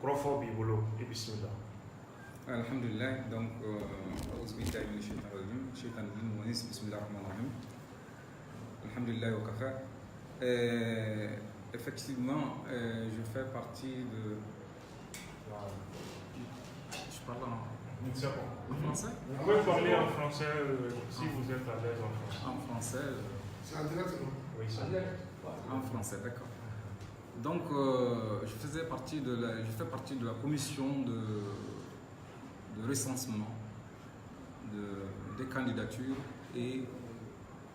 Profo Bibolo et Bismillah. Alhamdulillah, donc, Alhamdulillah au café. Effectivement, je fais partie de. Je parle en français. Vous pouvez parler en français si vous êtes à l'aise en français. En français. C'est en direct, non? Oui, c'est en direct. En français, d'accord. Donc, je fais partie de la commission de recensement des candidatures et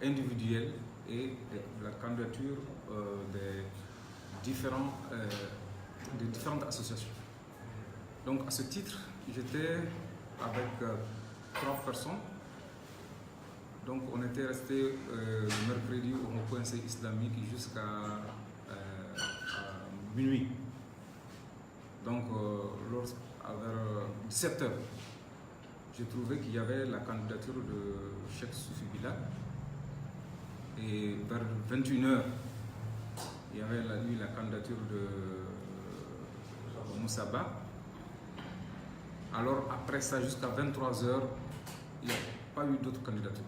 individuelles et de la candidature des différentes associations. Donc, à ce titre, j'étais avec 3 personnes. Donc, on était resté le mercredi au Conseil islamique jusqu'à minuit. Donc, vers 17h, j'ai trouvé qu'il y avait la candidature de Cheikh Soufi Bilal. Et vers 21h, il y avait la candidature de Moussa Ba. Alors, après ça, jusqu'à 23h, il n'y a pas eu d'autres candidatures.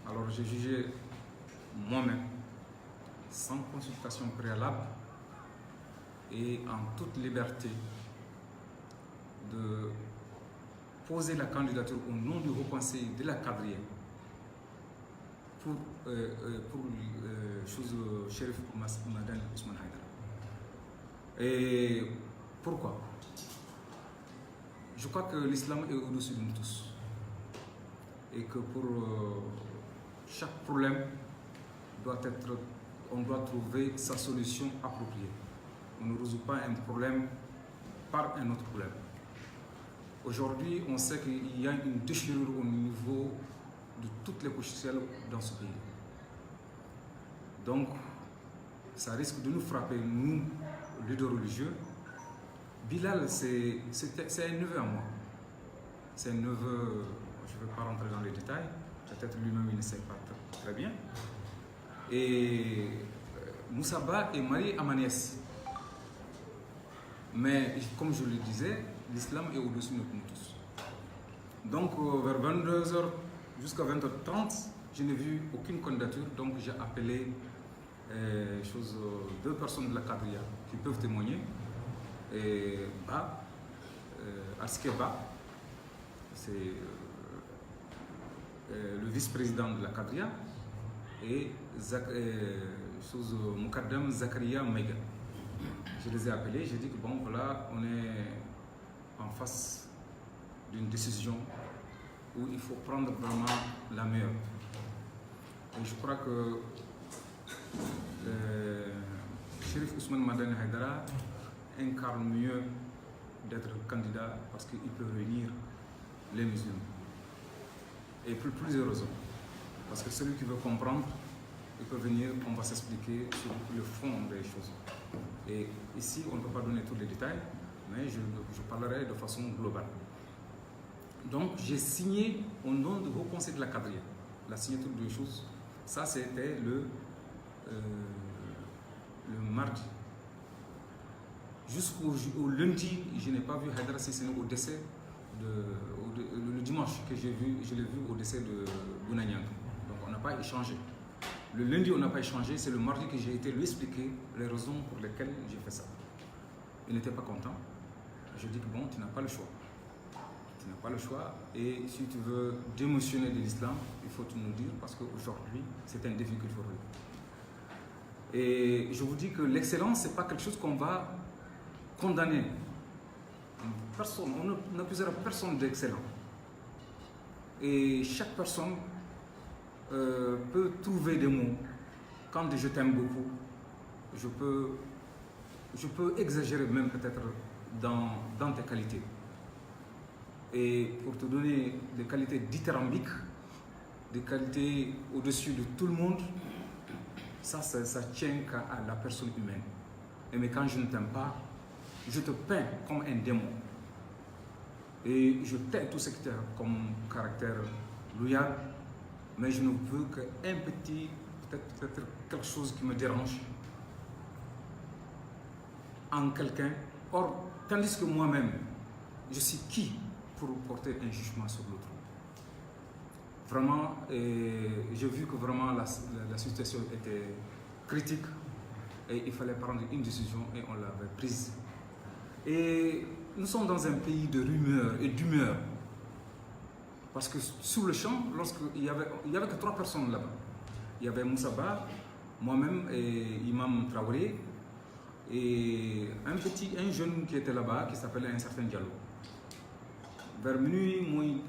Alors, j'ai jugé moi-même, sans consultation préalable et en toute liberté, de poser la candidature au nom du Haut Conseil de la Quadrille pour Chérif Madani Ousmane Haïdara. Et pourquoi? Je crois que l'islam est au-dessus de nous tous et que pour chaque problème on doit trouver sa solution appropriée. On ne résout pas un problème par un autre problème. Aujourd'hui, on sait qu'il y a une déchirure au niveau de toutes les couches sociales dans ce pays. Donc, ça risque de nous frapper, nous, leaders religieux. Bilal, c'est un neveu à moi. C'est un neveu, je ne vais pas rentrer dans les détails, peut-être lui-même il ne sait pas très bien. Et Moussa Ba est marié à ma nièce. Mais comme je le disais, l'islam est au-dessus de nous tous. Donc vers 22h jusqu'à 20h30, je n'ai vu aucune candidature, donc j'ai appelé 2 personnes de la Quadrilla qui peuvent témoigner. Et Ba, Aske Ba, c'est le vice-président de la Quadrilla, et Moukadam Zakaria Mega. Je les ai appelés, j'ai dit que bon voilà, on est en face d'une décision où il faut prendre vraiment la meilleure. Et je crois que Chérif Ousmane Madani Haïdara incarne mieux d'être candidat parce qu'il peut réunir les musulmans. Et pour plusieurs raisons. Parce que celui qui veut comprendre, il peut venir, on va s'expliquer sur le fond des choses. Et ici, on ne peut pas donner tous les détails, mais je parlerai de façon globale. Donc, j'ai signé au nom du Haut Conseil de la Quadrille. La signature des choses, ça c'était le mardi. Jusqu'au lundi, je n'ai pas vu Haïdara Sissene au décès le dimanche que je l'ai vu au décès de Bounanyang. Donc on n'a pas échangé. Le lundi, on n'a pas échangé, c'est le mardi que j'ai été lui expliquer les raisons pour lesquelles j'ai fait ça. Il n'était pas content. Je dis que bon, tu n'as pas le choix. Tu n'as pas le choix. Et si tu veux démissionner de l'islam, il faut tout nous dire parce qu'aujourd'hui, c'est un défi qu'il faut relever. Et je vous dis que l'excellence, ce n'est pas quelque chose qu'on va condamner. On n'accusera personne d'excellent. Et chaque personne peut trouver des mots. Quand je t'aime beaucoup, je peux exagérer même peut-être dans tes qualités. Et pour te donner des qualités dithyrambiques, des qualités au-dessus de tout le monde, ça tient qu'à la personne humaine. Mais quand je ne t'aime pas, je te peins comme un démon. Et je tais tout ce qui est comme caractère loyal, mais je ne veux qu'un petit, peut-être quelque chose qui me dérange en quelqu'un Or, tandis que moi-même, je suis qui pour porter un jugement sur l'autre? Vraiment, j'ai vu que vraiment la situation était critique et il fallait prendre une décision et on l'avait prise. Et nous sommes dans un pays de rumeurs et d'humeur. Parce que sur le champ, lorsqu'il y avait que 3 personnes là-bas. Il y avait Moussa Ba, moi-même et Imam Traoré et un jeune qui était là-bas qui s'appelait un certain Diallo. Vers minuit,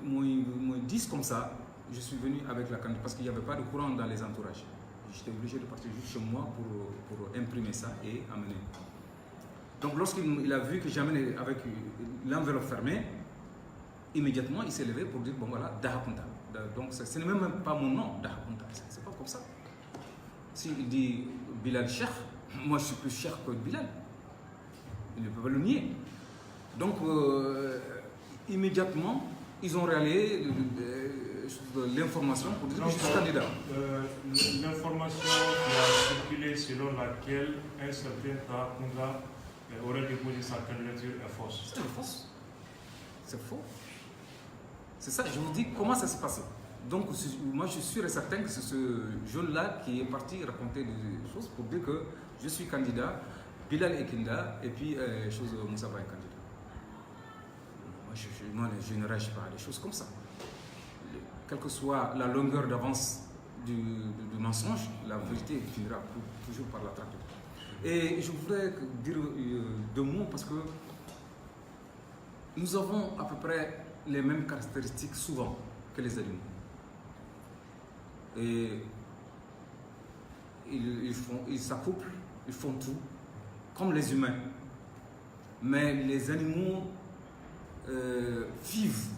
moins 10 comme ça, je suis venu avec la candidature parce qu'il n'y avait pas de courant dans les entourages. J'étais obligé de partir juste chez moi pour imprimer ça et amener. Donc lorsqu'il a vu que j'amenais avec l'enveloppe fermée, immédiatement il s'est levé pour dire bon voilà, Dahapunta. Donc ce n'est même pas mon nom, Dahapunta. C'est pas comme ça. S'il dit Bilal Cheikh, moi je suis plus Cheikh que Bilal. Il ne peut pas le nier. Donc immédiatement, ils ont réalisé l'information pour dire que je suis candidat. L'information qui a circulé selon laquelle un certain Dahapunta aurait déposé sa candidature est fausse. C'est fausse. C'est faux. C'est ça, je vous dis comment ça s'est passé. Donc moi je suis sûr et certain que c'est ce jeune-là qui est parti raconter des choses pour dire que je suis candidat, Bilal est candidat et puis Moussa Ba est candidat. Moi je ne réagis pas à des choses comme ça. Quelle que soit la longueur d'avance du mensonge, la vérité finira toujours par l'attraper. Et je voudrais dire 2 mots parce que nous avons à peu près les mêmes caractéristiques souvent que les animaux. Et ils s'accouplent, ils font tout, comme les humains. Mais les animaux vivent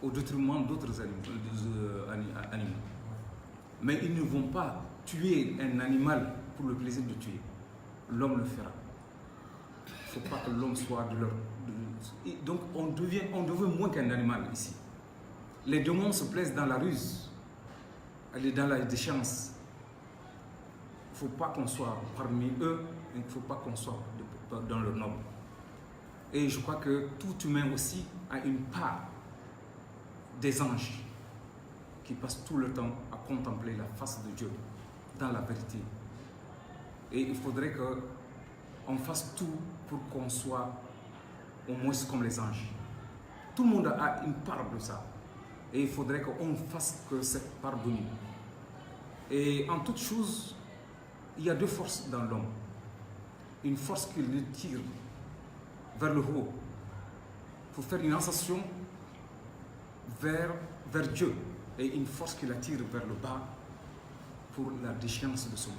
au détriment d'autres animaux. Mais ils ne vont pas tuer un animal pour le plaisir de tuer. L'homme le fera. Il ne faut pas que l'homme soit de leur... Donc on devient moins qu'un animal ici. Les démons se plaisent dans la ruse, aller dans la déchéance. Il ne faut pas qu'on soit parmi eux, il ne faut pas qu'on soit dans le noble. Et je crois que tout humain aussi a une part des anges qui passent tout le temps à contempler la face de Dieu dans la vérité. Et il faudrait qu'on fasse tout pour qu'on soit au moins comme les anges. Tout le monde a une part de ça. Et il faudrait qu'on fasse que cette part de nous. Et en toute chose, il y a 2 forces dans l'homme. Une force qui le tire vers le haut pour faire une ascension vers Dieu. Et une force qui l'attire vers le bas pour la déchéance de ce monde.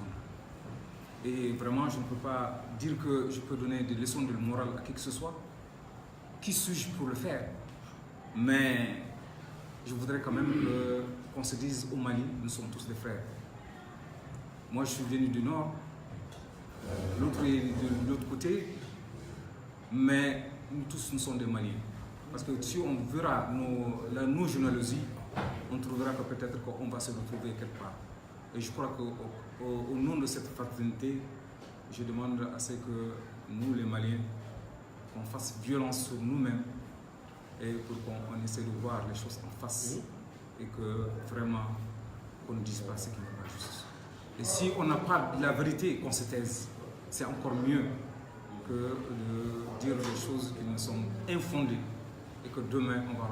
Et vraiment, je ne peux pas dire que je peux donner des leçons de morale à qui que ce soit. Qui suis-je pour le faire? Mais je voudrais quand même qu'on se dise au Mali, nous sommes tous des frères. Moi, je suis venu du nord, l'autre est de l'autre côté, mais nous tous, nous sommes des Maliens. Parce que si on verra nos généalogies, on trouvera que peut-être qu'on va se retrouver quelque part. Et je crois qu'au nom de cette fraternité, je demande à ce que nous, les Maliens, qu'on fasse violence sur nous-mêmes et pour qu'on essaie de voir les choses en face et que vraiment qu'on ne dise pas ce qui n'est pas juste. Et si on n'a pas la vérité, qu'on se taise, c'est encore mieux que de dire des choses qui ne sont infondées et que demain on va